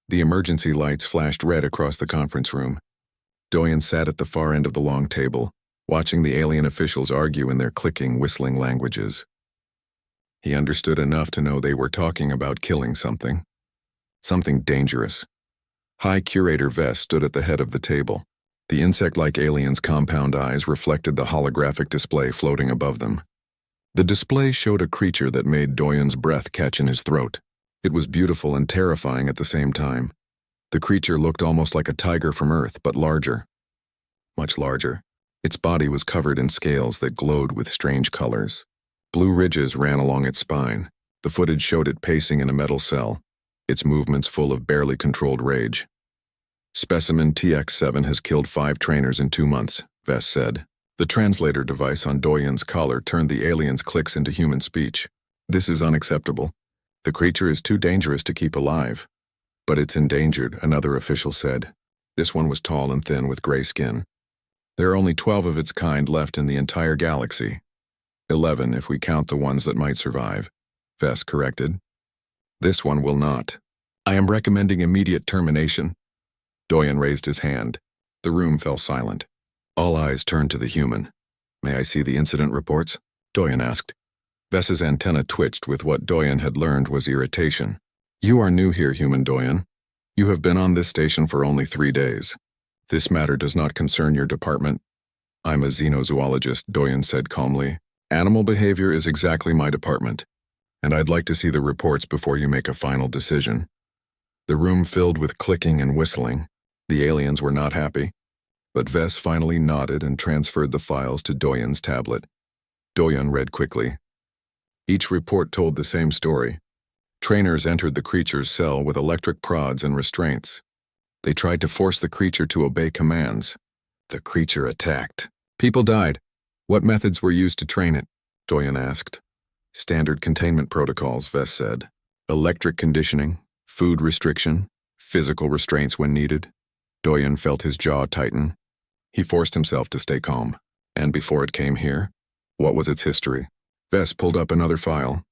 The emergency lights flashed red across the conference room. Doyen sat at the far end of the long table, watching the alien officials argue in their clicking, whistling languages. He understood enough to know they were talking about killing something. Something dangerous. High Curator Vess stood at the head of the table. The insect-like alien's compound eyes reflected the holographic display floating above them. The display showed a creature that made Doyen's breath catch in his throat. It was beautiful and terrifying at the same time. The creature looked almost like a tiger from Earth, but larger. Much larger. Its body was covered in scales that glowed with strange colors. Blue ridges ran along its spine. The footage showed it pacing in a metal cell, its movements full of barely controlled rage. Specimen TX7 has killed 5 trainers in 2 months, Vess said. The translator device on Doyen's collar turned the alien's clicks into human speech. This is unacceptable. The creature is too dangerous to keep alive. But it's endangered, another official said. This one was tall and thin with gray skin. There are only 12 of its kind left in the entire galaxy. 11 if we count the ones that might survive, Vess corrected. This one will not. I am recommending immediate termination. Doyen raised his hand. The room fell silent. All eyes turned to the human. May I see the incident reports? Doyen asked. Vess's antenna twitched with what Doyen had learned was irritation. You are new here, human Doyen. You have been on this station for only 3 days. This matter does not concern your department. I'm a xenozoologist, Doyen said calmly. Animal behavior is exactly my department, and I'd like to see the reports before you make a final decision. The room filled with clicking and whistling. The aliens were not happy, but Vess finally nodded and transferred the files to Doyen's tablet. Doyen read quickly. Each report told the same story. Trainers entered the creature's cell with electric prods and restraints. They tried to force the creature to obey commands. The creature attacked. People died. What methods were used to train it? Doyen asked. Standard containment protocols, Vess said. Electric conditioning, food restriction, physical restraints when needed. Doyen felt his jaw tighten. He forced himself to stay calm. And before it came here, what was its history? Vess pulled up another file.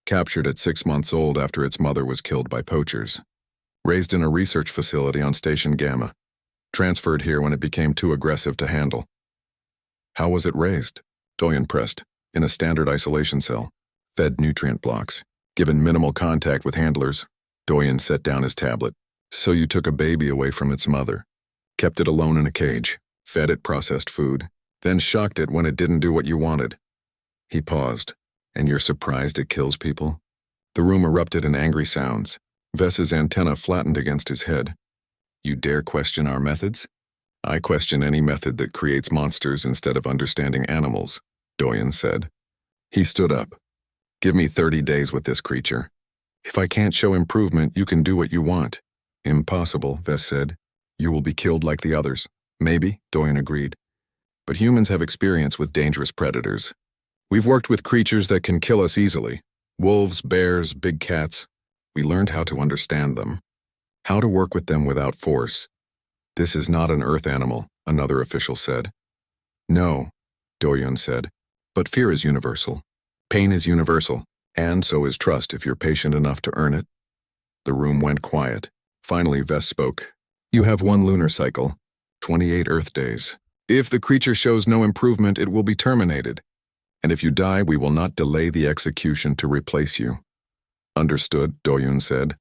Captured at 6 months old after its mother was killed by poachers. Raised in a research facility on Station Gamma. Transferred here when it became too aggressive to handle. How was it raised? Doyen pressed. In a standard isolation cell. Fed nutrient blocks. Given minimal contact with handlers. Doyen set down his tablet. So you took a baby away from its mother. Kept it alone in a cage. Fed it processed food. Then shocked it when it didn't do what you wanted. He paused. And you're surprised it kills people? The room erupted in angry sounds. Vess's antenna flattened against his head. You dare question our methods? I question any method that creates monsters instead of understanding animals, Doyen said. He stood up. Give me 30 days with this creature. If I can't show improvement, you can do what you want. Impossible, Vess said. You will be killed like the others. Maybe, Doyen agreed. But humans have experience with dangerous predators. We've worked with creatures that can kill us easily. Wolves, bears, big cats. We learned how to understand them. How to work with them without force. This is not an Earth animal, another official said. No, Doyen said, but fear is universal. Pain is universal, and so is trust if you're patient enough to earn it. The room went quiet. Finally, Vess spoke. You have 1 lunar cycle, 28 Earth days. If the creature shows no improvement, it will be terminated. And if you die, we will not delay the execution to replace you. Understood, Doyen said.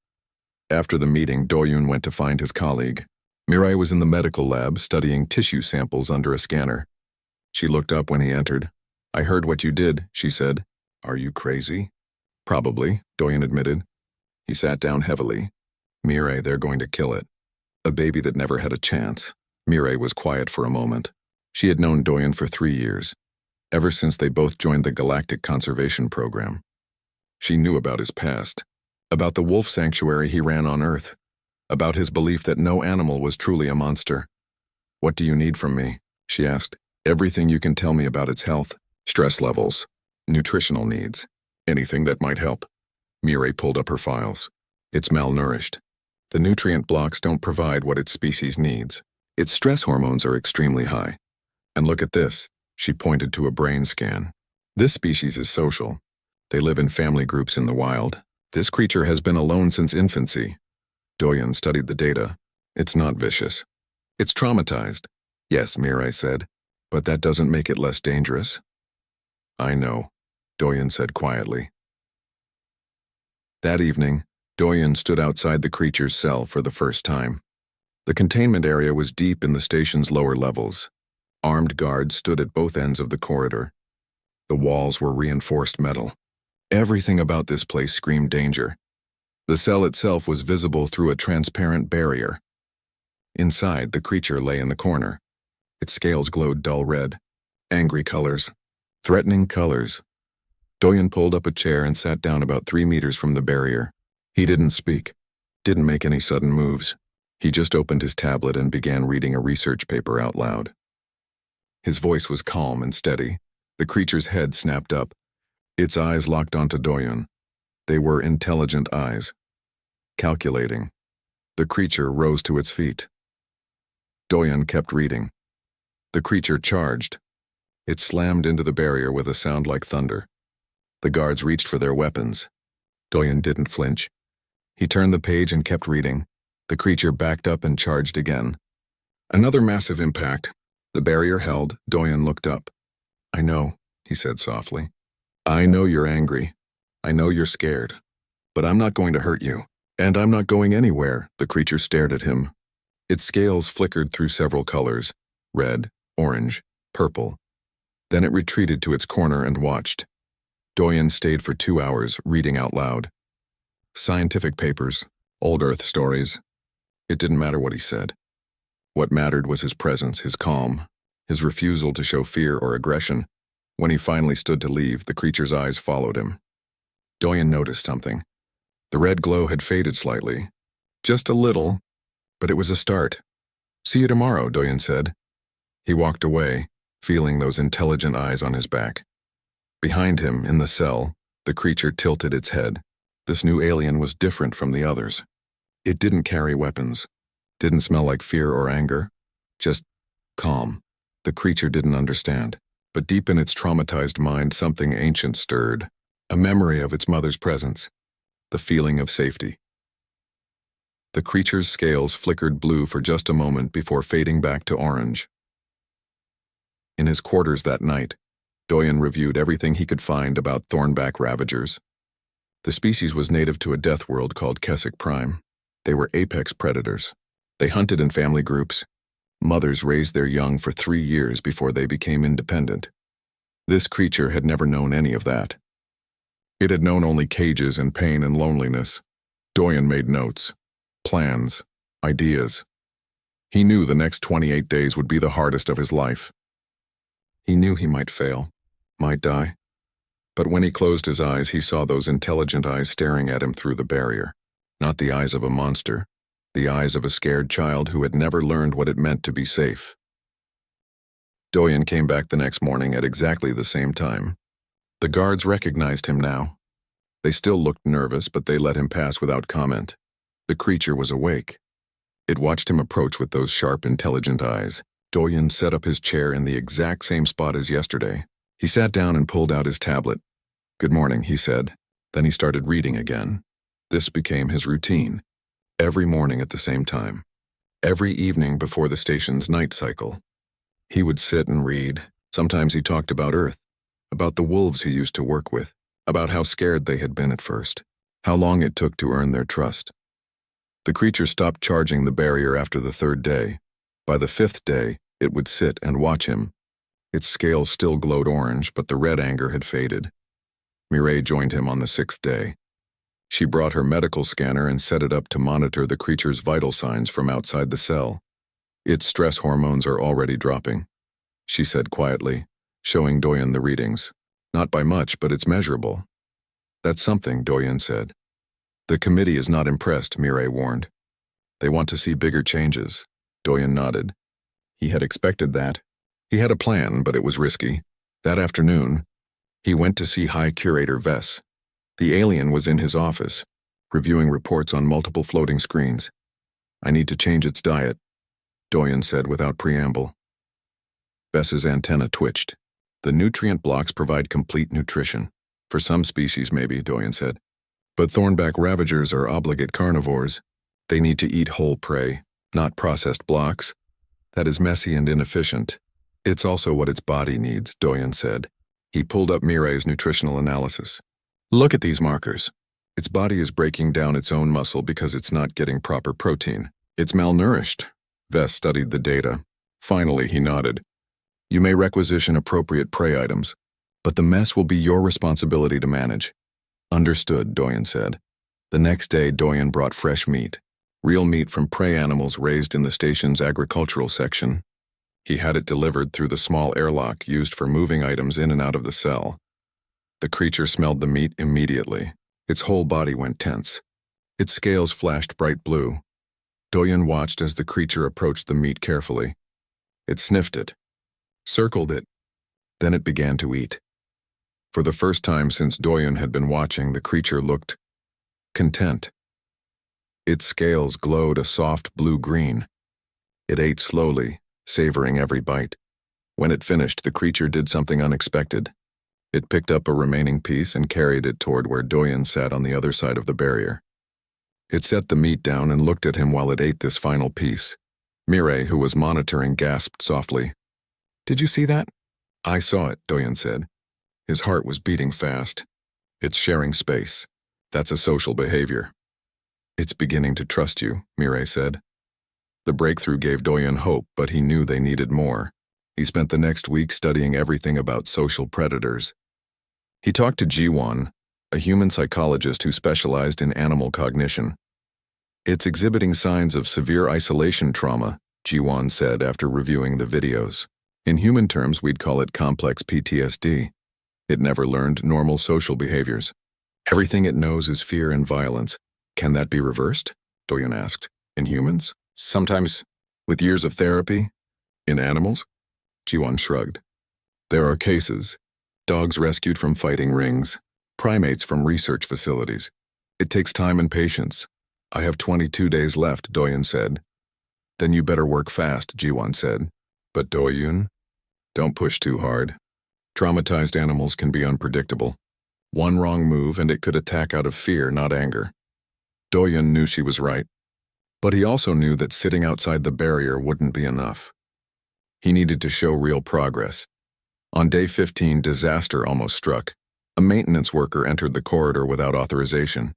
After the meeting, Doyen went to find his colleague. Mirai was in the medical lab studying tissue samples under a scanner. She looked up when he entered. I heard what you did, she said. Are you crazy? Probably, Doyen admitted. He sat down heavily. Mirai, they're going to kill it. A baby that never had a chance. Mirai was quiet for a moment. She had known Doyen for 3 years, ever since they both joined the Galactic Conservation Program. She knew about his past, about the wolf sanctuary he ran on Earth, about his belief that no animal was truly a monster. What do you need from me? She asked. Everything you can tell me about its health, stress levels, nutritional needs, anything that might help. Mirai pulled up her files. It's malnourished. The nutrient blocks don't provide what its species needs. Its stress hormones are extremely high. And look at this. She pointed to a brain scan. This species is social. They live in family groups in the wild. This creature has been alone since infancy. Doyen studied the data. It's not vicious. It's traumatized. Yes, Mirai said, but that doesn't make it less dangerous. I know, Doyen said quietly. That evening, Doyen stood outside the creature's cell for the first time. The containment area was deep in the station's lower levels. Armed guards stood at both ends of the corridor. The walls were reinforced metal. Everything about this place screamed danger. The cell itself was visible through a transparent barrier. Inside, the creature lay in the corner. Its scales glowed dull red. Angry colors. Threatening colors. Doyen pulled up a chair and sat down about 3 meters from the barrier. He didn't speak. Didn't make any sudden moves. He just opened his tablet and began reading a research paper out loud. His voice was calm and steady. The creature's head snapped up. Its eyes locked onto Doyen. They were intelligent eyes. Calculating. The creature rose to its feet. Doyen kept reading. The creature charged. It slammed into the barrier with a sound like thunder. The guards reached for their weapons. Doyen didn't flinch. He turned the page and kept reading. The creature backed up and charged again. Another massive impact. The barrier held. Doyen looked up. I know, he said softly. I know you're angry. I know you're scared. But I'm not going to hurt you. And I'm not going anywhere. The creature stared at him. Its scales flickered through several colors. Red, orange, purple. Then it retreated to its corner and watched. Doyen stayed for 2 hours, reading out loud. Scientific papers, old Earth stories. It didn't matter what he said. What mattered was his presence, his calm, his refusal to show fear or aggression. When he finally stood to leave, the creature's eyes followed him. Doyen noticed something. The red glow had faded slightly. Just a little, but it was a start. See you tomorrow, Doyen said. He walked away, feeling those intelligent eyes on his back. Behind him, in the cell, the creature tilted its head. This new alien was different from the others. It didn't carry weapons, didn't smell like fear or anger, just calm. The creature didn't understand, but deep in its traumatized mind something ancient stirred, a memory of its mother's presence, the feeling of safety. The creature's scales flickered blue for just a moment before fading back to orange. In his quarters that night, Doyen reviewed everything he could find about thornback ravagers. The species was native to a death world called Keswick Prime. They were apex predators. They hunted in family groups. Mothers raised their young for 3 years before they became independent. This creature had never known any of that. It had known only cages and pain and loneliness. Doyen made notes, plans, ideas. He knew the next 28 days would be the hardest of his life. He knew he might fail, might die. But when he closed his eyes, he saw those intelligent eyes staring at him through the barrier. Not the eyes of a monster, the eyes of a scared child who had never learned what it meant to be safe. Doyen came back the next morning at exactly the same time. The guards recognized him now. They still looked nervous, but they let him pass without comment. The creature was awake. It watched him approach with those sharp, intelligent eyes. Doyen set up his chair in the exact same spot as yesterday. He sat down and pulled out his tablet. Good morning, he said. Then he started reading again. This became his routine. Every morning at the same time. Every evening before the station's night cycle. He would sit and read. Sometimes he talked about Earth, about the wolves he used to work with, about how scared they had been at first, how long it took to earn their trust. The creature stopped charging the barrier after the 3rd day. By the 5th day, it would sit and watch him. Its scales still glowed orange, but the red anger had faded. Mirai joined him on the 6th day. She brought her medical scanner and set it up to monitor the creature's vital signs from outside the cell. Its stress hormones are already dropping, she said quietly, showing Doyen the readings. Not by much, but it's measurable. That's something, Doyen said. The committee is not impressed, Mirai warned. They want to see bigger changes. Doyen nodded. He had expected that. He had a plan, but it was risky. That afternoon, he went to see High Curator Vess. The alien was in his office, reviewing reports on multiple floating screens. I need to change its diet, Doyen said without preamble. Vess's antenna twitched. The nutrient blocks provide complete nutrition. For some species maybe, Doyen said. But thornback ravagers are obligate carnivores. They need to eat whole prey, not processed blocks. That is messy and inefficient. It's also what its body needs, Doyen said. He pulled up Mireille's nutritional analysis. Look at these markers. Its body is breaking down its own muscle because it's not getting proper protein. It's malnourished. Vess studied the data. Finally, he nodded. You may requisition appropriate prey items, but the mess will be your responsibility to manage. Understood, Doyen said. The next day, Doyen brought fresh meat. Real meat from prey animals raised in the station's agricultural section. He had it delivered through the small airlock used for moving items in and out of the cell. The creature smelled the meat immediately. Its whole body went tense. Its scales flashed bright blue. Doyen watched as the creature approached the meat carefully. It sniffed it, circled it, then it began to eat. For the first time since Doyen had been watching, the creature looked content. Its scales glowed a soft blue-green. It ate slowly, savoring every bite. When it finished, the creature did something unexpected. It picked up a remaining piece and carried it toward where Doyen sat on the other side of the barrier. It set the meat down and looked at him while it ate this final piece. Mireille, who was monitoring, gasped softly. Did you see that? I saw it, Doyen said. His heart was beating fast. It's sharing space. That's a social behavior. It's beginning to trust you, Mireille said. The breakthrough gave Doyen hope, but he knew they needed more. He spent the next week studying everything about social predators. He talked to Jiwon, a human psychologist who specialized in animal cognition. It's exhibiting signs of severe isolation trauma, Jiwon said after reviewing the videos. In human terms, we'd call it complex PTSD. It never learned normal social behaviors. Everything it knows is fear and violence. Can that be reversed? Doyen asked. In humans? Sometimes. With years of therapy? In animals? Jiwon shrugged. There are cases. Dogs rescued from fighting rings. Primates from research facilities. It takes time and patience. I have 22 days left, Doyen said. Then you better work fast, Jiwon said. But Doyen? Don't push too hard. Traumatized animals can be unpredictable. One wrong move and it could attack out of fear, not anger. Doyen knew she was right. But he also knew that sitting outside the barrier wouldn't be enough. He needed to show real progress. On day 15, disaster almost struck. A maintenance worker entered the corridor without authorization.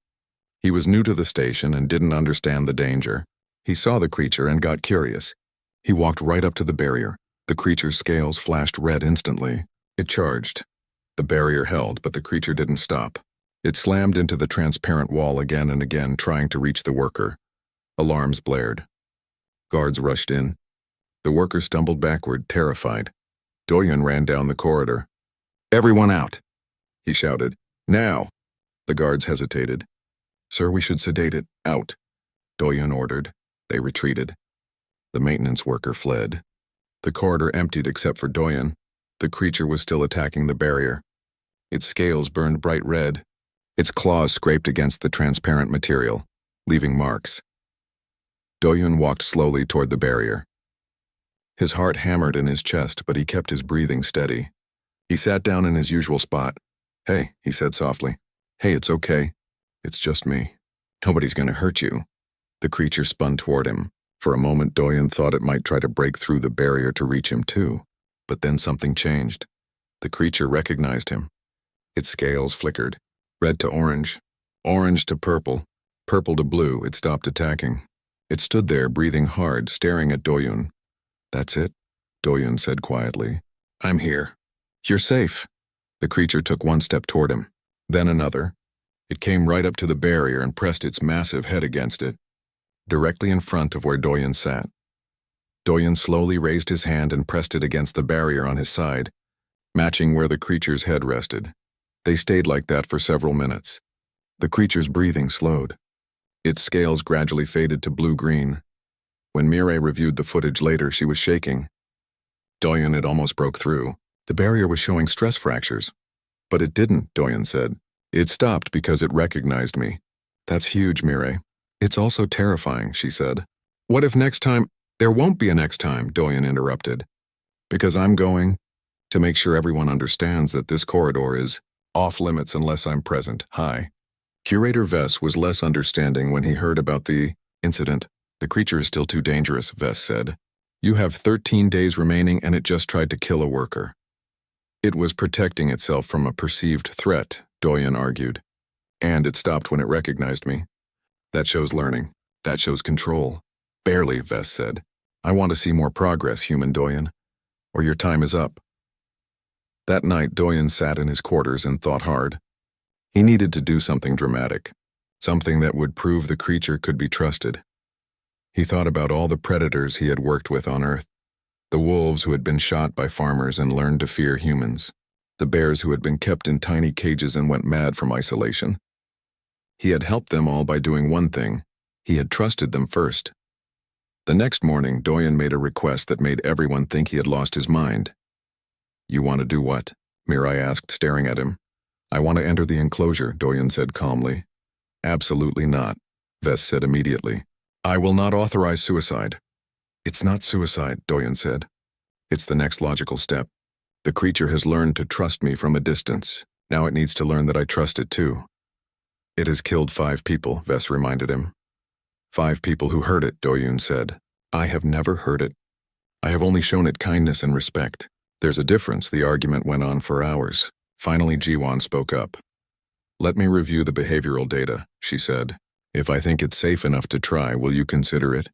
He was new to the station and didn't understand the danger. He saw the creature and got curious. He walked right up to the barrier. The creature's scales flashed red instantly. It charged. The barrier held, but the creature didn't stop. It slammed into the transparent wall again and again, trying to reach the worker. Alarms blared. Guards rushed in. The worker stumbled backward, terrified. Doyen ran down the corridor. Everyone out, he shouted. Now! The guards hesitated. Sir, we should sedate it. Out, Doyen ordered. They retreated. The maintenance worker fled. The corridor emptied except for Doyen. The creature was still attacking the barrier. Its scales burned bright red. Its claws scraped against the transparent material, leaving marks. Doyen walked slowly toward the barrier. His heart hammered in his chest, but he kept his breathing steady. He sat down in his usual spot. Hey, he said softly. Hey, it's okay. It's just me. Nobody's gonna hurt you. The creature spun toward him. For a moment, Doyen thought it might try to break through the barrier to reach him too. But then something changed. The creature recognized him. Its scales flickered. Red to orange. Orange to purple. Purple to blue. It stopped attacking. It stood there, breathing hard, staring at Doyen. That's it, Doyen said quietly. I'm here. You're safe. The creature took one step toward him. Then another. It came right up to the barrier and pressed its massive head against it, directly in front of where Doyen sat. Doyen slowly raised his hand and pressed it against the barrier on his side, matching where the creature's head rested. They stayed like that for several minutes. The creature's breathing slowed. Its scales gradually faded to blue-green. When Mireille reviewed the footage later, she was shaking. Doyen had almost broke through. The barrier was showing stress fractures. But it didn't, Doyen said. It stopped because it recognized me. That's huge, Mireille. It's also terrifying, she said. What if next time— There won't be a next time, Doyen interrupted. Because I'm going to make sure everyone understands that this corridor is off limits unless I'm present. Hi. Curator Vess was less understanding when he heard about the Incident. The creature is still too dangerous, Vess said. You have 13 days remaining and it just tried to kill a worker. It was protecting itself from a perceived threat, Doyen argued. And it stopped when it recognized me. That shows learning. That shows control. Barely, Vess said. I want to see more progress, human Doyen, or your time is up. That night, Doyen sat in his quarters and thought hard. He needed to do something dramatic, something that would prove the creature could be trusted. He thought about all the predators he had worked with on Earth, the wolves who had been shot by farmers and learned to fear humans, the bears who had been kept in tiny cages and went mad from isolation. He had helped them all by doing one thing. He had trusted them first. The next morning, Doyen made a request that made everyone think he had lost his mind. You want to do what? Mirai asked, staring at him. I want to enter the enclosure, Doyen said calmly. Absolutely not, Vess said immediately. I will not authorize suicide. It's not suicide, Doyen said. It's the next logical step. The creature has learned to trust me from a distance. Now it needs to learn that I trust it too. It has killed 5 people, Vess reminded him. 5 people who heard it, Doyen said. I have never heard it. I have only shown it kindness and respect. There's a difference. The argument went on for hours. Finally, Jiwan spoke up. Let me review the behavioral data, she said. If I think it's safe enough to try, will you consider it?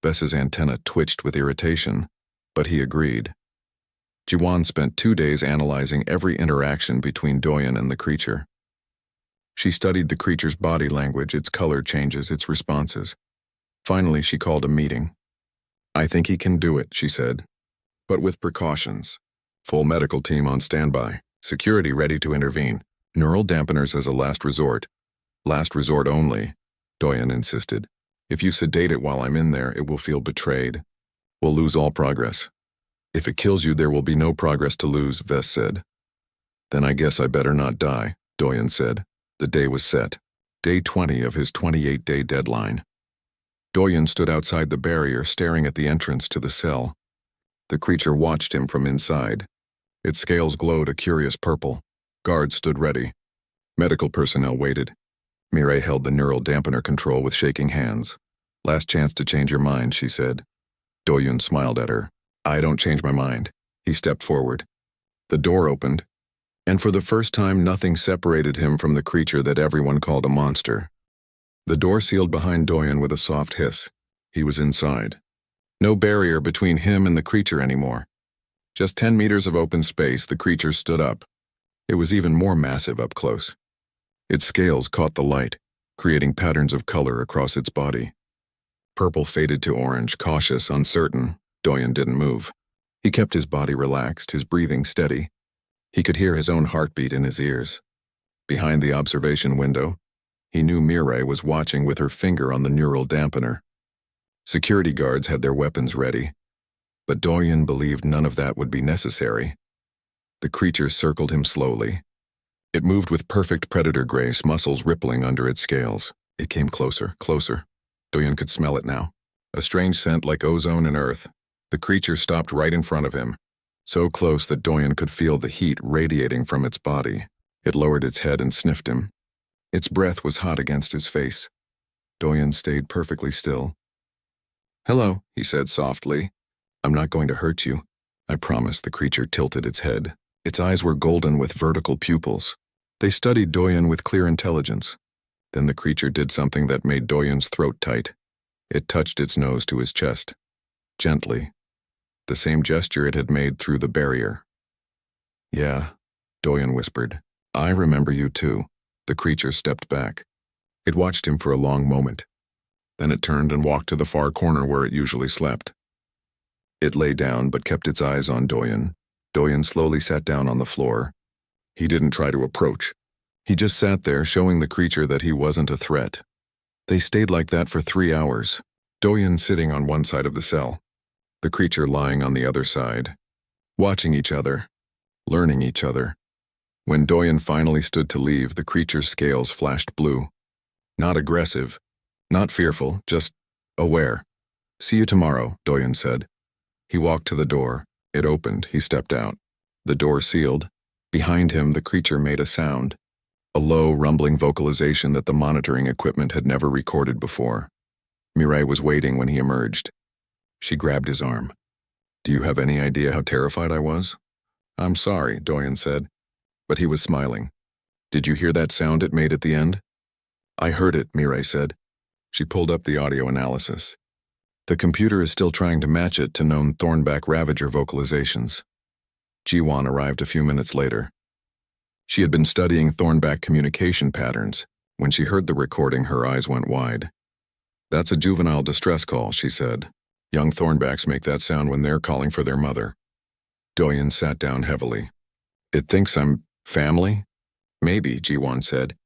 Vess's antenna twitched with irritation, but he agreed. Jiwan spent 2 days analyzing every interaction between Doyen and the creature. She studied the creature's body language, its color changes, its responses. Finally, she called a meeting. I think he can do it, she said, but with precautions. Full medical team on standby, security ready to intervene, neural dampeners as a last resort. Last resort only, Doyen insisted. If you sedate it while I'm in there, it will feel betrayed. We'll lose all progress. If it kills you, there will be no progress to lose, Vess said. Then I guess I better not die, Doyen said. The day was set. Day 20 of his 28-day deadline. Doyen stood outside the barrier, staring at the entrance to the cell. The creature watched him from inside. Its scales glowed a curious purple. Guards stood ready. Medical personnel waited. Mirai held the neural dampener control with shaking hands. Last chance to change your mind, she said. Doyen smiled at her. I don't change my mind. He stepped forward. The door opened, and for the first time nothing separated him from the creature that everyone called a monster. The door sealed behind Doyen with a soft hiss. He was inside. No barrier between him and the creature anymore. Just 10 meters of open space, the creature stood up. It was even more massive up close. Its scales caught the light, creating patterns of color across its body. Purple faded to orange, cautious, uncertain. Doyen didn't move. He kept his body relaxed, his breathing steady. He could hear his own heartbeat in his ears. Behind the observation window, he knew Mirai was watching with her finger on the neural dampener. Security guards had their weapons ready, but Doyen believed none of that would be necessary. The creature circled him slowly. It moved with perfect predator grace, muscles rippling under its scales. It came closer, closer. Doyen could smell it now. A strange scent like ozone and earth. The creature stopped right in front of him, so close that Doyen could feel the heat radiating from its body. It lowered its head and sniffed him. Its breath was hot against his face. Doyen stayed perfectly still. Hello, he said softly. I'm not going to hurt you. I promise. The creature tilted its head. Its eyes were golden with vertical pupils. They studied Doyen with clear intelligence. Then the creature did something that made Doyen's throat tight. It touched its nose to his chest. Gently. The same gesture it had made through the barrier. Yeah, Doyen whispered. I remember you too. The creature stepped back. It watched him for a long moment. Then it turned and walked to the far corner where it usually slept. It lay down but kept its eyes on Doyen. Doyen slowly sat down on the floor. He didn't try to approach. He just sat there, showing the creature that he wasn't a threat. They stayed like that for 3 hours, Doyen sitting on one side of the cell, the creature lying on the other side, watching each other, learning each other. When Doyen finally stood to leave, the creature's scales flashed blue. Not aggressive, not fearful, just aware. See you tomorrow, Doyen said. He walked to the door. It opened. He stepped out. The door sealed. Behind him, the creature made a sound, a low, rumbling vocalization that the monitoring equipment had never recorded before. Mirai was waiting when he emerged. She grabbed his arm. "Do you have any idea how terrified I was?" "I'm sorry," Doyen said, but he was smiling. "Did you hear that sound it made at the end?" "I heard it," Mirai said. She pulled up the audio analysis. The computer is still trying to match it to known Thornback Ravager vocalizations. Jiwon arrived a few minutes later. She had been studying Thornback communication patterns. When she heard the recording, her eyes went wide. "That's a juvenile distress call," she said. "Young Thornbacks make that sound when they're calling for their mother." Doyen sat down heavily. "It thinks I'm family?" "Maybe," Jiwon said.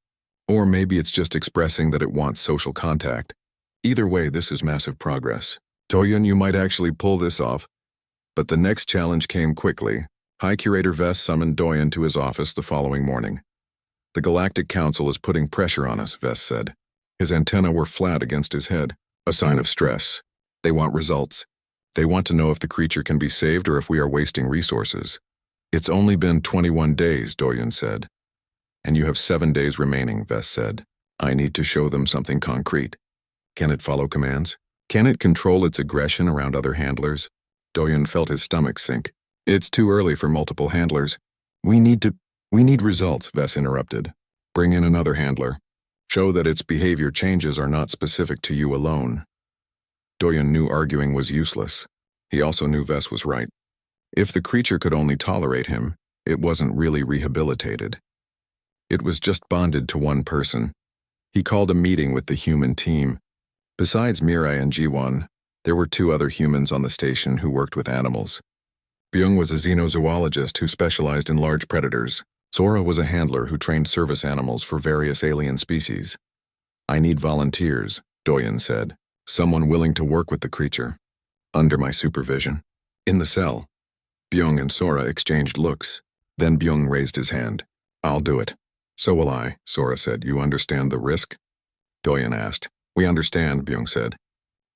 "Or maybe it's just expressing that it wants social contact. Either way, this is massive progress. Doyen, you might actually pull this off." But the next challenge came quickly. High Curator Vess summoned Doyen to his office the following morning. "The Galactic Council is putting pressure on us," Vess said. His antennae were flat against his head, a sign of stress. "They want results. They want to know if the creature can be saved or if we are wasting resources." "It's only been 21 days, Doyen said. "And you have 7 days remaining," Vess said. "I need to show them something concrete. Can it follow commands? Can it control its aggression around other handlers?" Doyen felt his stomach sink. "It's too early for multiple handlers. We need results," Vess interrupted. "Bring in another handler. Show that its behavior changes are not specific to you alone." Doyen knew arguing was useless. He also knew Vess was right. If the creature could only tolerate him, it wasn't really rehabilitated. It was just bonded to one person. He called a meeting with the human team. Besides Mirai and Jiwon, there were 2 other humans on the station who worked with animals. Byung was a xenozoologist who specialized in large predators. Sora was a handler who trained service animals for various alien species. "I need volunteers," Doyen said. "Someone willing to work with the creature. Under my supervision." In the cell, Byung and Sora exchanged looks. Then Byung raised his hand. "I'll do it." "So will I," Sora said. "You understand the risk?" Doyen asked. "We understand," Byung said.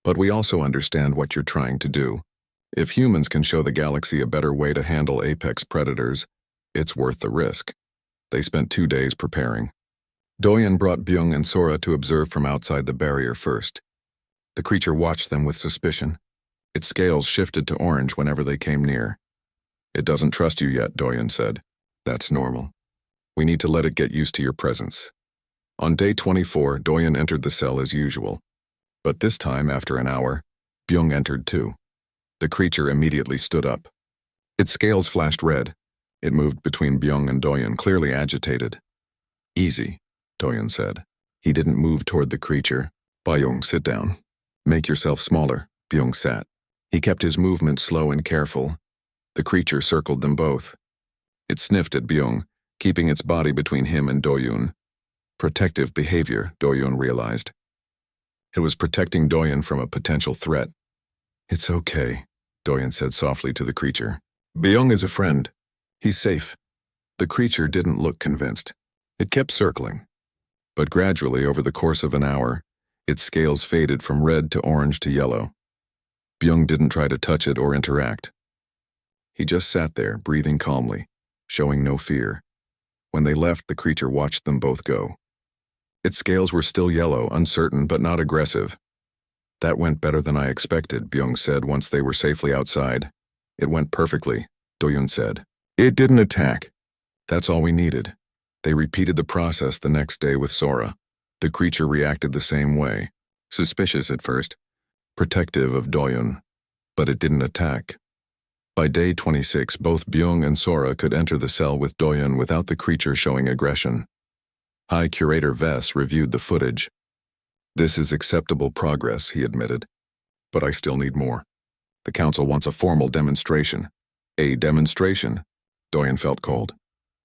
"But we also understand what you're trying to do. If humans can show the galaxy a better way to handle apex predators, it's worth the risk." They spent 2 days preparing. Doyen brought Byung and Sora to observe from outside the barrier first. The creature watched them with suspicion. Its scales shifted to orange whenever they came near. "It doesn't trust you yet," Doyen said. "That's normal. We need to let it get used to your presence." On day 24, Doyen entered the cell as usual. But this time, after an hour, Byung entered too. The creature immediately stood up. Its scales flashed red. It moved between Byung and Doyen, clearly agitated. "Easy," Doyen said. He didn't move toward the creature. "Byung, sit down." "Make yourself smaller." Byung sat. He kept his movements slow and careful. The creature circled them both. It sniffed at Byung, keeping its body between him and Doyun. Protective behavior, Doyun realized. It was protecting Doyen from a potential threat. "It's okay," Doyen said softly to the creature. "Byung is a friend. He's safe." The creature didn't look convinced. It kept circling. But gradually, over the course of an hour, its scales faded from red to orange to yellow. Byung didn't try to touch it or interact. He just sat there, breathing calmly, showing no fear. When they left, the creature watched them both go. Its scales were still yellow, uncertain but not aggressive. "That went better than I expected," Byung said once they were safely outside. "It went perfectly," Doyun said. "It didn't attack. That's all we needed." They repeated the process the next day with Sora. The creature reacted the same way, suspicious at first, protective of Doyun, but it didn't attack. By day 26, both Byung and Sora could enter the cell with Doyun without the creature showing aggression. High Curator Vess reviewed the footage. "This is acceptable progress," he admitted. "But I still need more. The Council wants a formal demonstration." "A demonstration?" Doyen felt cold.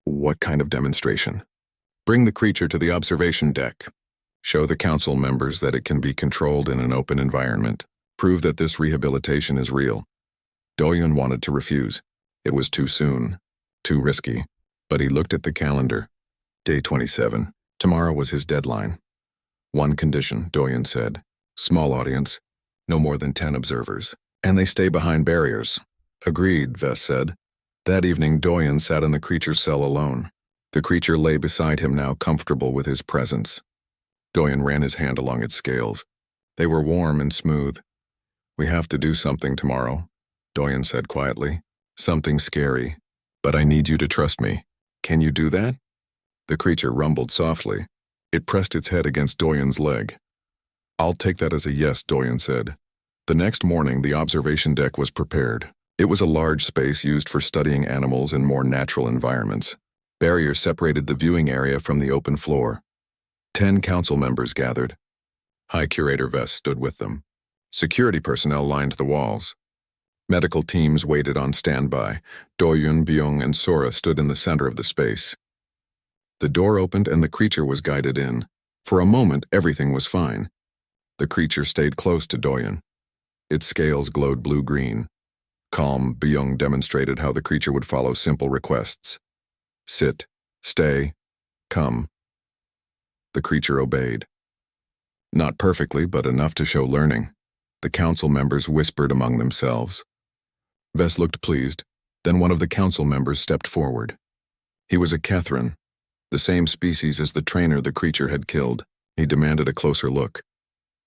"What kind of demonstration?" "Bring the creature to the observation deck. Show the Council members that it can be controlled in an open environment. Prove that this rehabilitation is real." Doyen wanted to refuse. It was too soon, too risky. But he looked at the calendar. Day 27. Tomorrow was his deadline. "One condition," Doyen said. "Small audience, no more than 10 observers. And they stay behind barriers." "Agreed," Vess said. That evening, Doyen sat in the creature's cell alone. The creature lay beside him now, comfortable with his presence. Doyen ran his hand along its scales. They were warm and smooth. "We have to do something tomorrow," Doyen said quietly. "Something scary. But I need you to trust me. Can you do that?" The creature rumbled softly. It pressed its head against Doyen's leg. "I'll take that as a yes," Doyen said. The next morning, the observation deck was prepared. It was a large space used for studying animals in more natural environments. Barriers separated the viewing area from the open floor. 10 council members gathered. High Curator Vess stood with them. Security personnel lined the walls. Medical teams waited on standby. Doyun, Byung, and Sora stood in the center of the space. The door opened and the creature was guided in. For a moment, everything was fine. The creature stayed close to Doyen. Its scales glowed blue-green. Calm, Byung demonstrated how the creature would follow simple requests. "Sit, stay, come." The creature obeyed. Not perfectly, but enough to show learning. The council members whispered among themselves. Vess looked pleased. Then one of the council members stepped forward. He was a Kethran, the same species as the trainer the creature had killed. He demanded a closer look.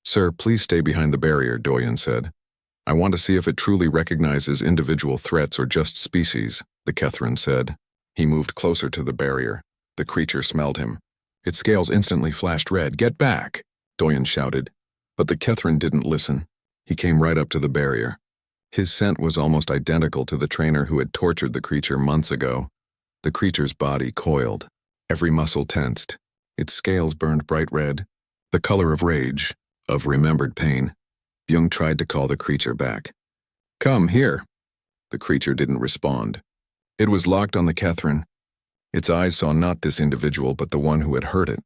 "Sir, please stay behind the barrier," Doyen said. "I want to see if it truly recognizes individual threats or just species," the Kethran said. He moved closer to the barrier. The creature smelled him. Its scales instantly flashed red. "Get back!" Doyen shouted. But the Kethran didn't listen. He came right up to the barrier. His scent was almost identical to the trainer who had tortured the creature months ago. The creature's body coiled. Every muscle tensed. Its scales burned bright red, the color of rage, of remembered pain. Byung tried to call the creature back. "Come here." The creature didn't respond. It was locked on the Kethran. Its eyes saw not this individual but the one who had hurt it.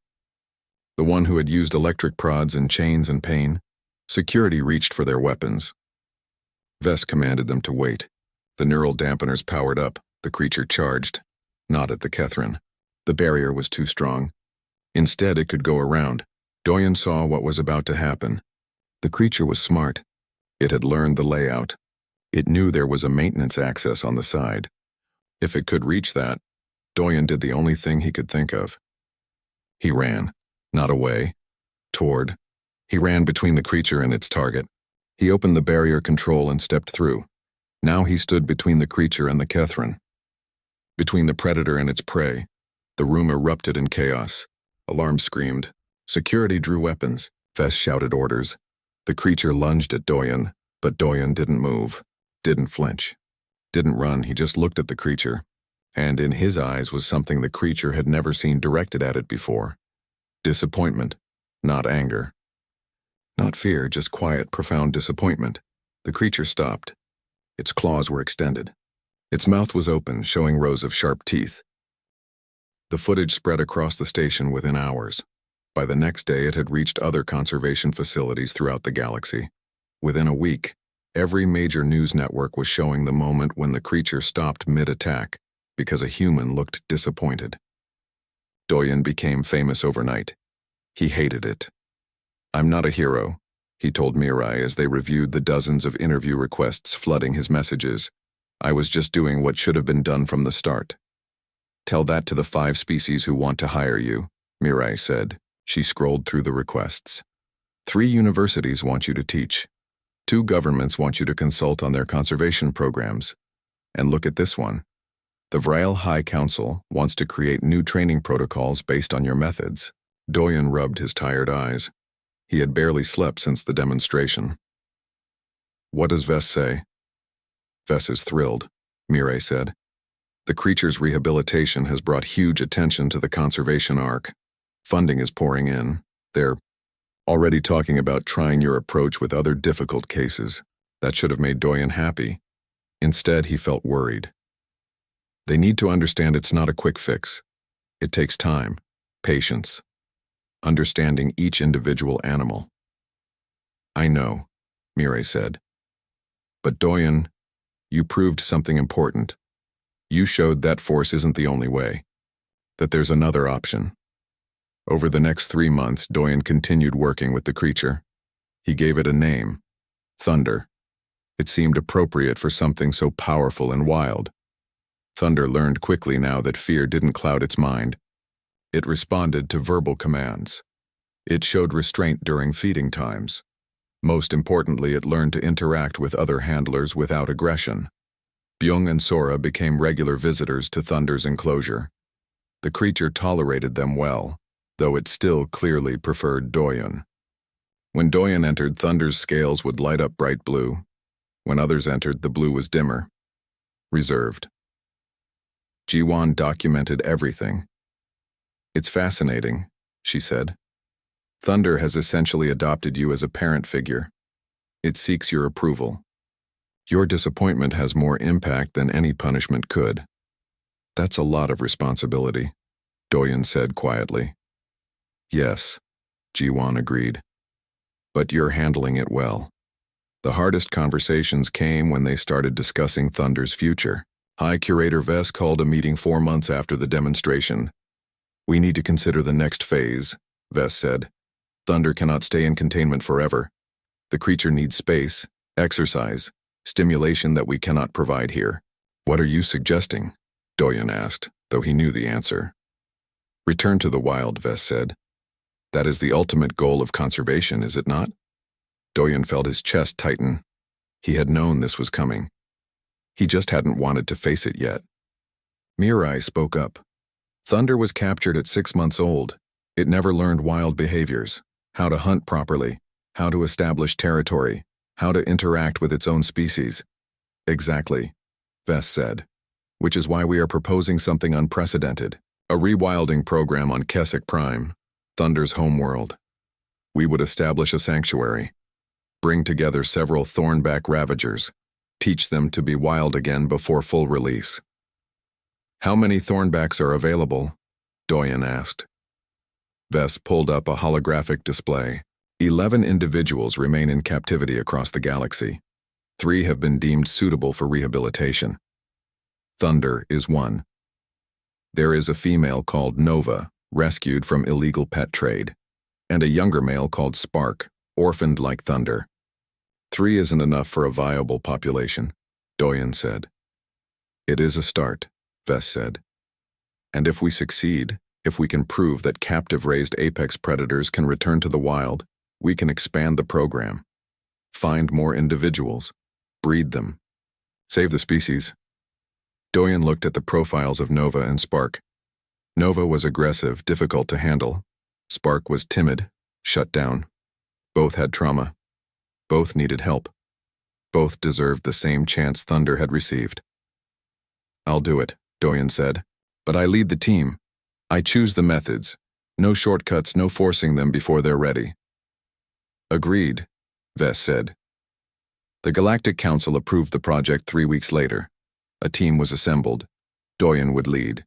The one who had used electric prods and chains and pain. Security reached for their weapons. Vess commanded them to wait. The neural dampeners powered up. The creature charged. Not at the Kethran. The barrier was too strong. Instead, it could go around. Doyen saw what was about to happen. The creature was smart. It had learned the layout. It knew there was a maintenance access on the side. If it could reach that, Doyen did the only thing he could think of. He ran. Not away. Toward. He ran between the creature and its target. He opened the barrier control and stepped through. Now he stood between the creature and the Kethran. Between the predator and its prey. The room erupted in chaos. Alarm screamed. Security drew weapons. Vess shouted orders. The creature lunged at Doyen, but Doyen didn't move, didn't flinch, didn't run. He just looked at the creature. And in his eyes was something the creature had never seen directed at it before. Disappointment, not anger. Not fear, just quiet, profound disappointment. The creature stopped. Its claws were extended. Its mouth was open, showing rows of sharp teeth. The footage spread across the station within hours. By the next day, it had reached other conservation facilities throughout the galaxy. Within a week, every major news network was showing the moment when the creature stopped mid-attack because a human looked disappointed. Doyen became famous overnight. He hated it. "I'm not a hero," he told Mirai as they reviewed the dozens of interview requests flooding his messages. "I was just doing what should have been done from the start." "Tell that to the 5 species who want to hire you," Mirai said. She scrolled through the requests. 3 universities want you to teach. 2 governments want you to consult on their conservation programs. And look at this one. The Vrail High Council wants to create new training protocols based on your methods. Doyen rubbed his tired eyes. He had barely slept since the demonstration. "What does Vess say?" "Vess is thrilled," Mirai said. "The creature's rehabilitation has brought huge attention to the conservation arc. Funding is pouring in. They're already talking about trying your approach with other difficult cases. That should have made Doyen happy. Instead, he felt worried. They need to understand it's not a quick fix. It takes time, patience, understanding each individual animal." "I know," Mirai said. "But Doyen, you proved something important. You showed that force isn't the only way, that there's another option." Over the next 3 months, Doyen continued working with the creature. He gave it a name, Thunder. It seemed appropriate for something so powerful and wild. Thunder learned quickly now that fear didn't cloud its mind. It responded to verbal commands. It showed restraint during feeding times. Most importantly, it learned to interact with other handlers without aggression. Byung and Sora became regular visitors to Thunder's enclosure. The creature tolerated them well, though it still clearly preferred Doyen. When Doyen entered, Thunder's scales would light up bright blue. When others entered, the blue was dimmer, reserved. Jiwan documented everything. "It's fascinating," she said. "Thunder has essentially adopted you as a parent figure. It seeks your approval. Your disappointment has more impact than any punishment could." "That's a lot of responsibility," Doyen said quietly. "Yes," Jiwan agreed. "But you're handling it well." The hardest conversations came when they started discussing Thunder's future. High Curator Vess called a meeting 4 months after the demonstration. "We need to consider the next phase," Vess said. "Thunder cannot stay in containment forever. The creature needs space, exercise, stimulation that we cannot provide here." "What are you suggesting?" Doyen asked, though he knew the answer. "Return to the wild," Vess said. "That is the ultimate goal of conservation, is it not?" Doyen felt his chest tighten. He had known this was coming. He just hadn't wanted to face it yet. Mirai spoke up. "Thunder was captured at 6 months old. It never learned wild behaviors, how to hunt properly, how to establish territory, how to interact with its own species." "Exactly," Vess said, "which is why we are proposing something unprecedented, a rewilding program on Keswick Prime, Thunder's homeworld. We would establish a sanctuary, bring together several thornback ravagers, teach them to be wild again before full release." "How many thornbacks are available?" Doyen asked. Vess pulled up a holographic display. 11 individuals remain in captivity across the galaxy. 3 have been deemed suitable for rehabilitation. Thunder is one. There is a female called Nova, rescued from illegal pet trade, and a younger male called Spark, orphaned like Thunder. 3 isn't enough for a viable population, Doyen said. "It is a start," Vess said. "And if we succeed, if we can prove that captive-raised apex predators can return to the wild, we can expand the program. Find more individuals, breed them, save the species." Doyen looked at the profiles of Nova and Spark. Nova was aggressive, difficult to handle. Spark was timid, shut down. Both had trauma. Both needed help. Both deserved the same chance Thunder had received. "I'll do it," Doyen said. "But I lead the team. I choose the methods. No shortcuts, no forcing them before they're ready." "Agreed," Vess said. The Galactic Council approved the project 3 weeks later. A team was assembled. Doyen would lead.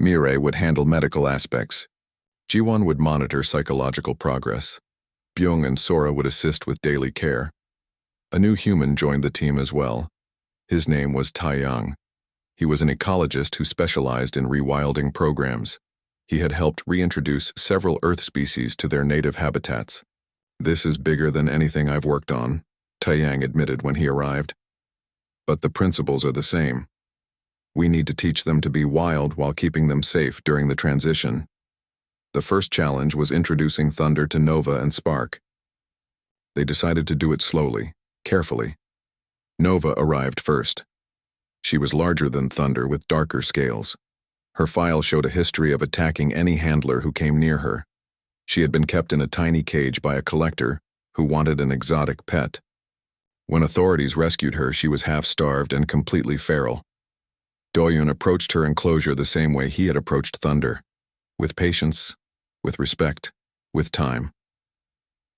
Mirai would handle medical aspects. Jiwan would monitor psychological progress. Byung and Sora would assist with daily care. A new human joined the team as well. His name was Taiyang. He was an ecologist who specialized in rewilding programs. He had helped reintroduce several Earth species to their native habitats. "This is bigger than anything I've worked on," Taiyang admitted when he arrived. "But the principles are the same. We need to teach them to be wild while keeping them safe during the transition." The first challenge was introducing Thunder to Nova and Spark. They decided to do it slowly, carefully. Nova arrived first. She was larger than Thunder with darker scales. Her file showed a history of attacking any handler who came near her. She had been kept in a tiny cage by a collector who wanted an exotic pet. When authorities rescued her, she was half-starved and completely feral. Doyen approached her enclosure the same way he had approached Thunder, with patience, with respect, with time.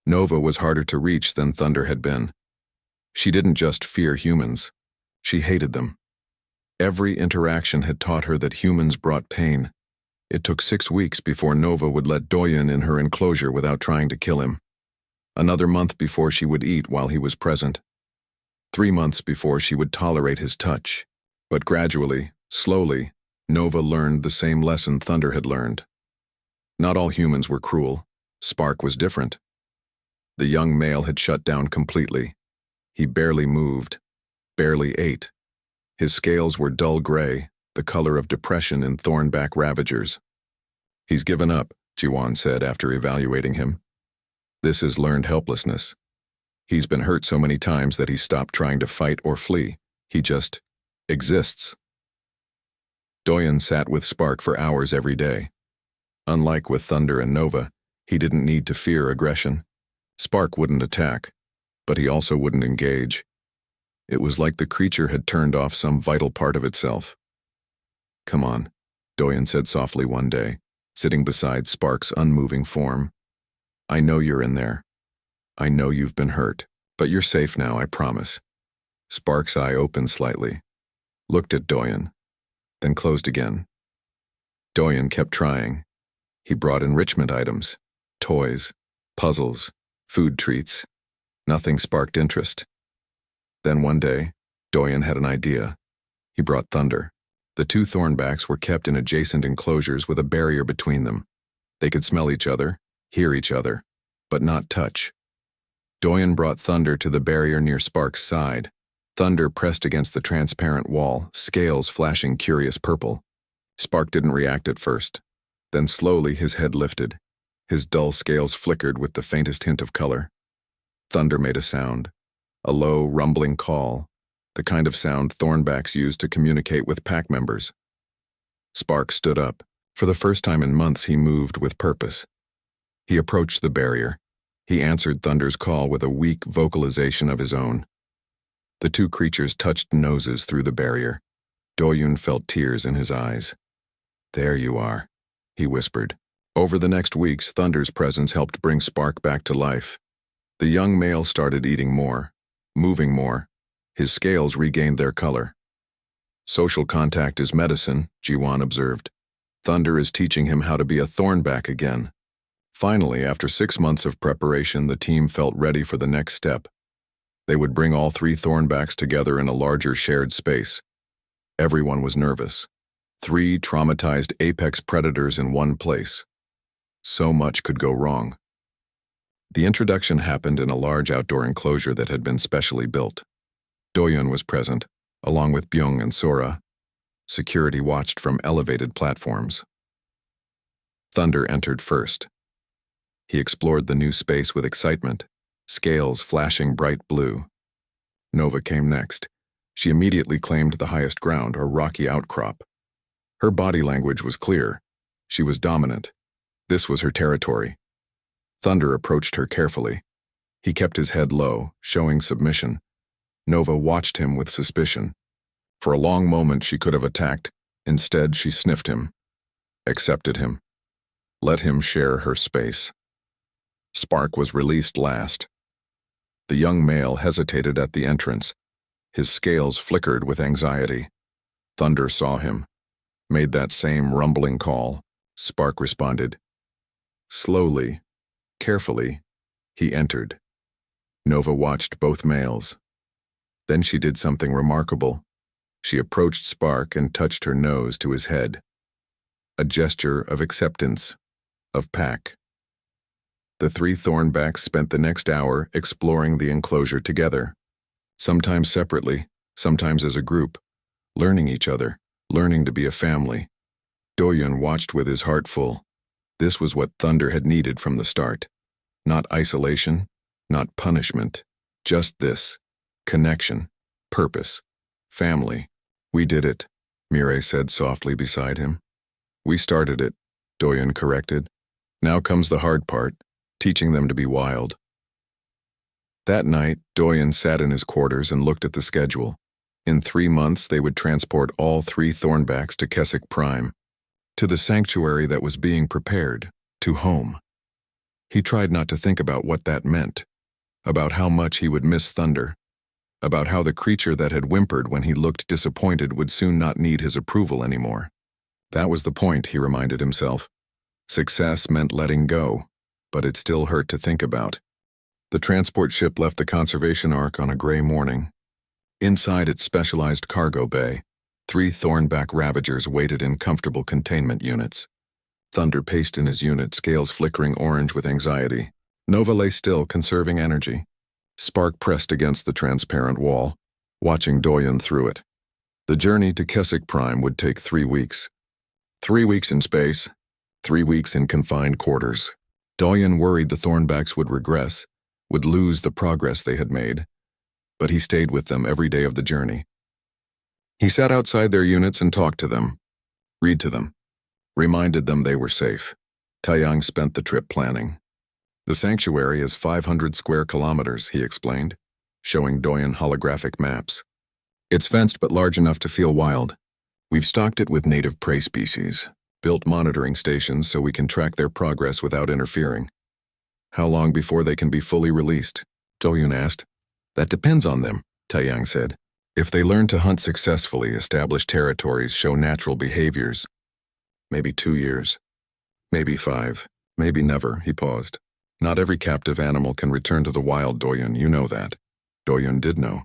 Nova was harder to reach than Thunder had been. She didn't just fear humans, she hated them. Every interaction had taught her that humans brought pain. It took 6 weeks before Nova would let Doyen in her enclosure without trying to kill him. Another month before she would eat while he was present. 3 months before she would tolerate his touch. But gradually, slowly, Nova learned the same lesson Thunder had learned. Not all humans were cruel. Spark was different. The young male had shut down completely. He barely moved, barely ate. His scales were dull gray, the color of depression in thornback ravagers. "He's given up," Jiwan said after evaluating him. "This is learned helplessness. He's been hurt so many times that he stopped trying to fight or flee. He just exists. Doyen sat with Spark for hours every day. Unlike with Thunder and Nova, he didn't need to fear aggression. Spark wouldn't attack, but he also wouldn't engage. It was like the creature had turned off some vital part of itself. "Come on," Doyen said softly one day, sitting beside Spark's unmoving form. "I know you're in there. I know you've been hurt, but you're safe now, I promise." Spark's eye opened slightly, looked at Doyen, then closed again. Doyen kept trying. He brought enrichment items, toys, puzzles, food treats. Nothing sparked interest. Then one day, Doyen had an idea. He brought Thunder. The two thornbacks were kept in adjacent enclosures with a barrier between them. They could smell each other, hear each other, but not touch. Doyen brought Thunder to the barrier near Spark's side. Thunder pressed against the transparent wall, scales flashing curious purple. Spark didn't react at first. Then slowly his head lifted. His dull scales flickered with the faintest hint of color. Thunder made a sound, a low, rumbling call, the kind of sound thornbacks use to communicate with pack members. Spark stood up. For the first time in months, he moved with purpose. He approached the barrier. He answered Thunder's call with a weak vocalization of his own. The two creatures touched noses through the barrier. Doyen felt tears in his eyes. "There you are," he whispered. Over the next weeks, Thunder's presence helped bring Spark back to life. The young male started eating more, moving more. His scales regained their color. "Social contact is medicine," Jiwan observed. "Thunder is teaching him how to be a thornback again." Finally, after 6 months of preparation, the team felt ready for the next step. They would bring all 3 thornbacks together in a larger shared space. Everyone was nervous. 3 traumatized apex predators in one place. So much could go wrong. The introduction happened in a large outdoor enclosure that had been specially built. Doyen was present, along with Byung and Sora. Security watched from elevated platforms. Thunder entered first. He explored the new space with excitement, scales flashing bright blue. Nova came next. She immediately claimed the highest ground, or rocky outcrop. Her body language was clear. She was dominant. This was her territory. Thunder approached her carefully. He kept his head low, showing submission. Nova watched him with suspicion. For a long moment she could have attacked. Instead, she sniffed him, accepted him, let him share her space. Spark was released last. The young male hesitated at the entrance. His scales flickered with anxiety. Thunder saw him, made that same rumbling call. Spark responded. Slowly, carefully, he entered. Nova watched both males. Then she did something remarkable. She approached Spark and touched her nose to his head. A gesture of acceptance, of pack. The 3 thornbacks spent the next hour exploring the enclosure together, sometimes separately, sometimes as a group, learning each other, learning to be a family. Doyen watched with his heart full. This was what Thunder had needed from the start. Not isolation, not punishment, just this. Connection, purpose, family. "We did it," Mireille said softly beside him. "We started it," Doyen corrected. "Now comes the hard part, teaching them to be wild." That night, Doyen sat in his quarters and looked at the schedule. In 3 months, they would transport all 3 thornbacks to Keswick Prime, to the sanctuary that was being prepared, to home. He tried not to think about what that meant, about how much he would miss Thunder, about how the creature that had whimpered when he looked disappointed would soon not need his approval anymore. That was the point, he reminded himself. Success meant letting go, but it still hurt to think about. The transport ship left the conservation ark on a gray morning. Inside its specialized cargo bay, 3 thornback ravagers waited in comfortable containment units. Thunder paced in his unit, scales flickering orange with anxiety. Nova lay still, conserving energy. Spark pressed against the transparent wall, watching Doyen through it. The journey to Keswick Prime would take 3 weeks. 3 weeks in space, 3 weeks in confined quarters. Doyen worried the thornbacks would regress, would lose the progress they had made, but he stayed with them every day of the journey. He sat outside their units and talked to them, read to them, reminded them they were safe. Taeyang spent the trip planning. The sanctuary is 500 square kilometers, he explained, showing Doyen holographic maps. It's fenced but large enough to feel wild. We've stocked it with native prey species, built monitoring stations so we can track their progress without interfering. How long before they can be fully released? Doyen asked. That depends on them, Taeyang said. If they learn to hunt successfully, establish territories, show natural behaviors, maybe 2 years, maybe 5, maybe never, he paused. Not every captive animal can return to the wild, Doyen, you know that. Doyen did know.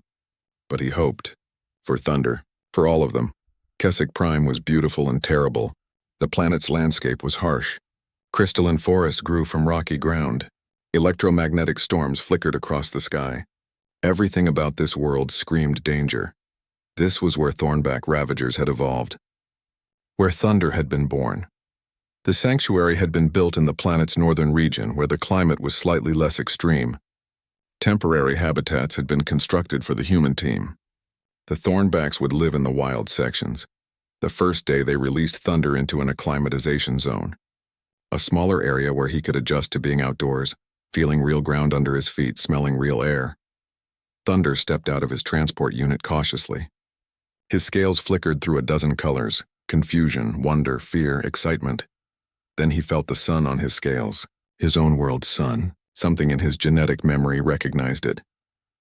But he hoped. For Thunder, for all of them. Keswick Prime was beautiful and terrible. The planet's landscape was harsh. Crystalline forests grew from rocky ground. Electromagnetic storms flickered across the sky. Everything about this world screamed danger. This was where Thornback Ravagers had evolved. Where Thunder had been born. The sanctuary had been built in the planet's northern region where the climate was slightly less extreme. Temporary habitats had been constructed for the human team. The Thornbacks would live in the wild sections. The first day they released Thunder into an acclimatization zone. A smaller area where he could adjust to being outdoors, feeling real ground under his feet, smelling real air. Thunder stepped out of his transport unit cautiously. His scales flickered through a dozen colors, confusion, wonder, fear, excitement. Then he felt the sun on his scales, his own world's sun. Something in his genetic memory recognized it.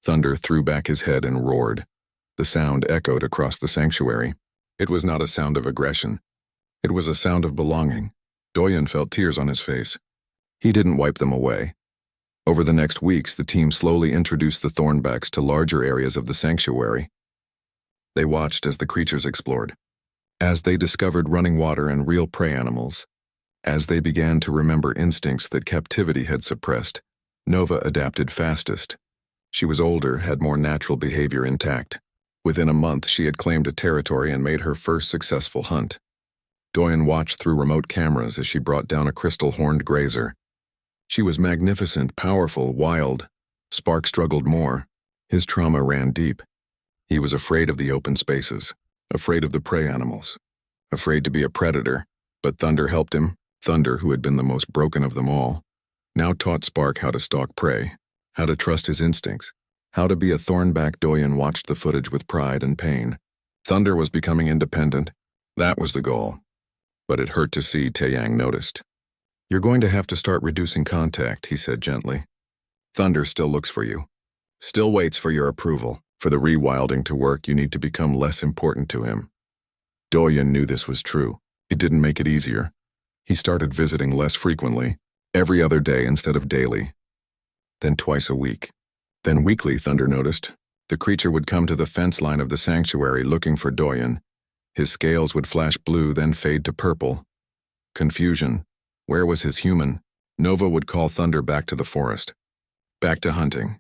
Thunder threw back his head and roared. The sound echoed across the sanctuary. It was not a sound of aggression. It was a sound of belonging. Doyen felt tears on his face. He didn't wipe them away. Over the next weeks, the team slowly introduced the Thornbacks to larger areas of the sanctuary. They watched as the creatures explored. As they discovered running water and real prey animals. As they began to remember instincts that captivity had suppressed, Nova adapted fastest. She was older, had more natural behavior intact. Within a month, she had claimed a territory and made her first successful hunt. Doyen watched through remote cameras as she brought down a crystal-horned grazer. She was magnificent, powerful, wild. Spark struggled more. His trauma ran deep. He was afraid of the open spaces, afraid of the prey animals, afraid to be a predator. But Thunder helped him. Thunder, who had been the most broken of them all, now taught Spark how to stalk prey, how to trust his instincts, how to be a Thornback. Doyen watched the footage with pride and pain. Thunder was becoming independent. That was the goal. But it hurt to see, Taeyang noticed. You're going to have to start reducing contact, he said gently. Thunder still looks for you. Still waits for your approval. For the rewilding to work, you need to become less important to him. Doyen knew this was true. It didn't make it easier. He started visiting less frequently, every other day instead of daily. Then twice a week. Then weekly, Thunder noticed. The creature would come to the fence line of the sanctuary looking for Doyen. His scales would flash blue, then fade to purple. Confusion. Where was his human? Nova would call Thunder back to the forest. Back to hunting.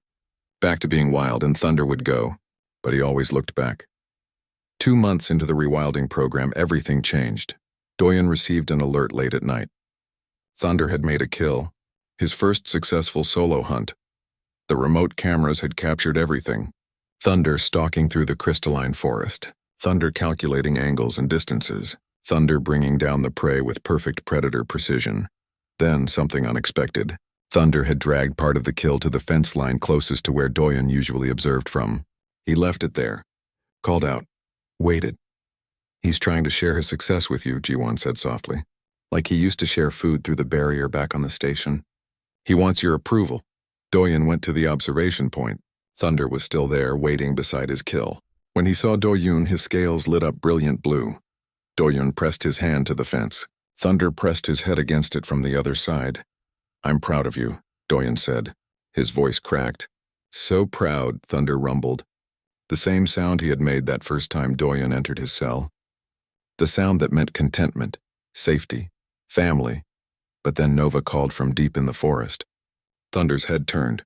Back to being wild, and Thunder would go. But he always looked back. 2 months into the rewilding program, everything changed. Doyen received an alert late at night. Thunder had made a kill. His first successful solo hunt. The remote cameras had captured everything. Thunder stalking through the crystalline forest. Thunder calculating angles and distances. Thunder bringing down the prey with perfect predator precision. Then something unexpected. Thunder had dragged part of the kill to the fence line closest to where Doyen usually observed from. He left it there. Called out. Waited. He's trying to share his success with you, Ji-won said softly. Like he used to share food through the barrier back on the station. He wants your approval. Doyen went to the observation point. Thunder was still there, waiting beside his kill. When he saw Doyen, his scales lit up brilliant blue. Doyen pressed his hand to the fence. Thunder pressed his head against it from the other side. I'm proud of you, Doyen said. His voice cracked. So proud, Thunder rumbled. The same sound he had made that first time Doyen entered his cell. The sound that meant contentment, safety, family. But then Nova called from deep in the forest. Thunder's head turned.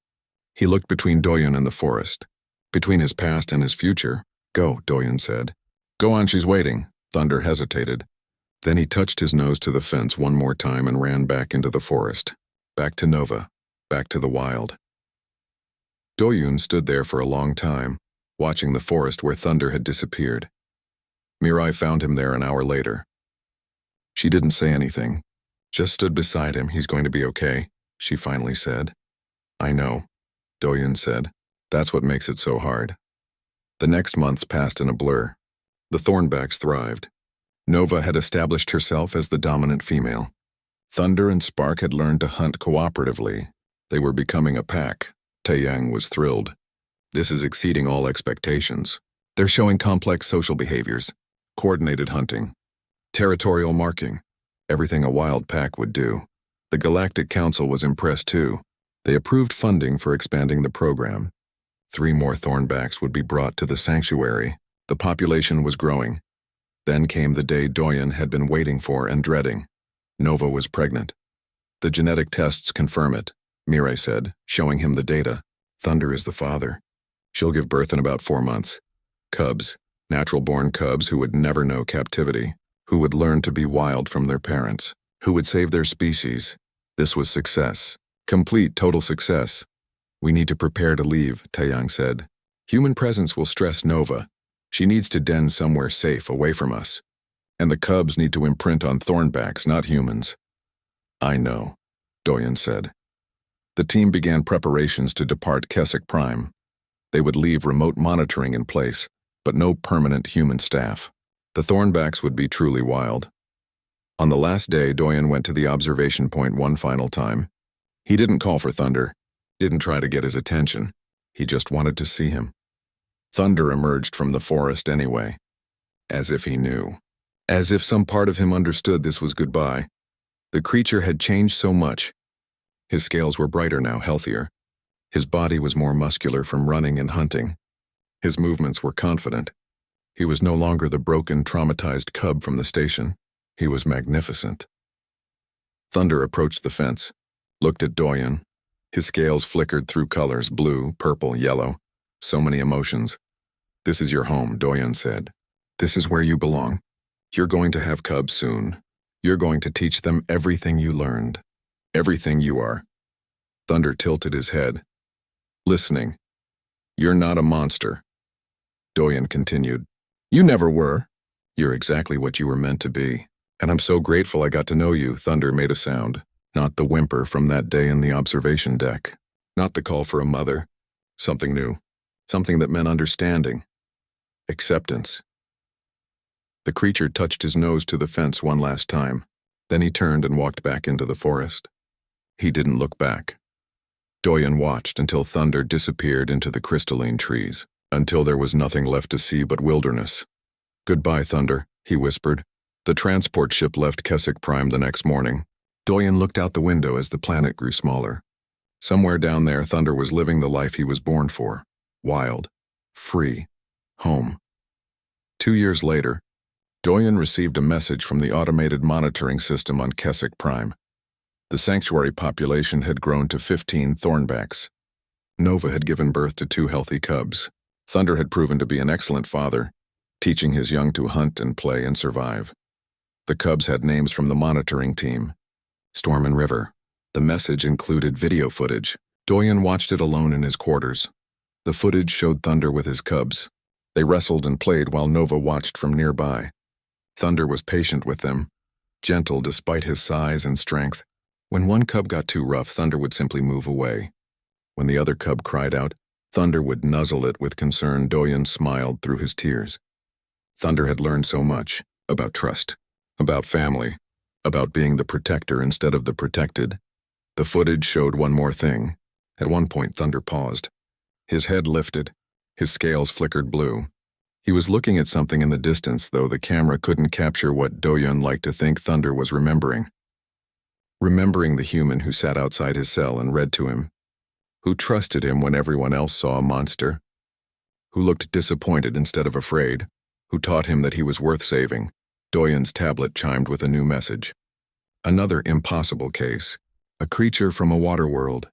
He looked between Doyen and the forest. Between his past and his future. Go, Doyen said. Go on, she's waiting. Thunder hesitated. Then he touched his nose to the fence one more time and ran back into the forest. Back to Nova. Back to the wild. Doyun stood there for a long time, watching the forest where Thunder had disappeared. Mirai found him there an hour later. She didn't say anything, just stood beside him. He's going to be okay, she finally said. I know, Doyun said. That's what makes it so hard. The next months passed in a blur. The Thornbacks thrived. Nova had established herself as the dominant female. Thunder and Spark had learned to hunt cooperatively. They were becoming a pack. Taeyang was thrilled. This is exceeding all expectations. They're showing complex social behaviors, coordinated hunting, territorial marking, everything a wild pack would do. The Galactic Council was impressed too. They approved funding for expanding the program. 3 more Thornbacks would be brought to the sanctuary. The population was growing. Then came the day Doyen had been waiting for and dreading. Nova was pregnant. The genetic tests confirm it, Mirai said, showing him the data. Thunder is the father. She'll give birth in about 4 months. Cubs, natural-born cubs who would never know captivity, who would learn to be wild from their parents, who would save their species. This was success. Complete, total success. We need to prepare to leave, Taeyang said. Human presence will stress Nova. She needs to den somewhere safe, away from us. And the cubs need to imprint on Thornbacks, not humans. I know, Doyen said. The team began preparations to depart Keswick Prime. They would leave remote monitoring in place, but no permanent human staff. The Thornbacks would be truly wild. On the last day, Doyen went to the observation point one final time. He didn't call for Thunder, didn't try to get his attention. He just wanted to see him. Thunder emerged from the forest anyway, as if he knew. As if some part of him understood this was goodbye. The creature had changed so much. His scales were brighter now, healthier. His body was more muscular from running and hunting. His movements were confident. He was no longer the broken, traumatized cub from the station. He was magnificent. Thunder approached the fence, looked at Doyen. His scales flickered through colors, blue, purple, yellow. So many emotions. This is your home, Doyen said. This is where you belong. You're going to have cubs soon. You're going to teach them everything you learned. Everything you are. Thunder tilted his head, listening. You're not a monster. Doyen continued. You never were. You're exactly what you were meant to be. And I'm so grateful I got to know you. Thunder made a sound. Not the whimper from that day in the observation deck. Not the call for a mother. Something new. Something that meant understanding. Acceptance. The creature touched his nose to the fence one last time. Then he turned and walked back into the forest. He didn't look back. Doyen watched until Thunder disappeared into the crystalline trees, until there was nothing left to see but wilderness. Goodbye, Thunder, he whispered. The transport ship left Keswick Prime the next morning. Doyen looked out the window as the planet grew smaller. Somewhere down there, Thunder was living the life he was born for. Wild. Free. Home. 2 years later, Doyen received a message from the automated monitoring system on Keswick Prime. The sanctuary population had grown to 15 Thornbacks. Nova had given birth to 2 healthy cubs. Thunder had proven to be an excellent father, teaching his young to hunt and play and survive. The cubs had names from the monitoring team. Storm and River. The message included video footage. Doyen watched it alone in his quarters. The footage showed Thunder with his cubs. They wrestled and played while Nova watched from nearby. Thunder was patient with them, gentle despite his size and strength. When one cub got too rough, Thunder would simply move away. When the other cub cried out, Thunder would nuzzle it with concern. Doyen smiled through his tears. Thunder had learned so much about trust, about family, about being the protector instead of the protected. The footage showed one more thing. At one point, Thunder paused. His head lifted. His scales flickered blue. He was looking at something in the distance, though the camera couldn't capture what Doyen liked to think Thunder was remembering. Remembering the human who sat outside his cell and read to him, who trusted him when everyone else saw a monster, who looked disappointed instead of afraid, who taught him that he was worth saving. Doyen's tablet chimed with a new message. Another impossible case. A creature from a water world.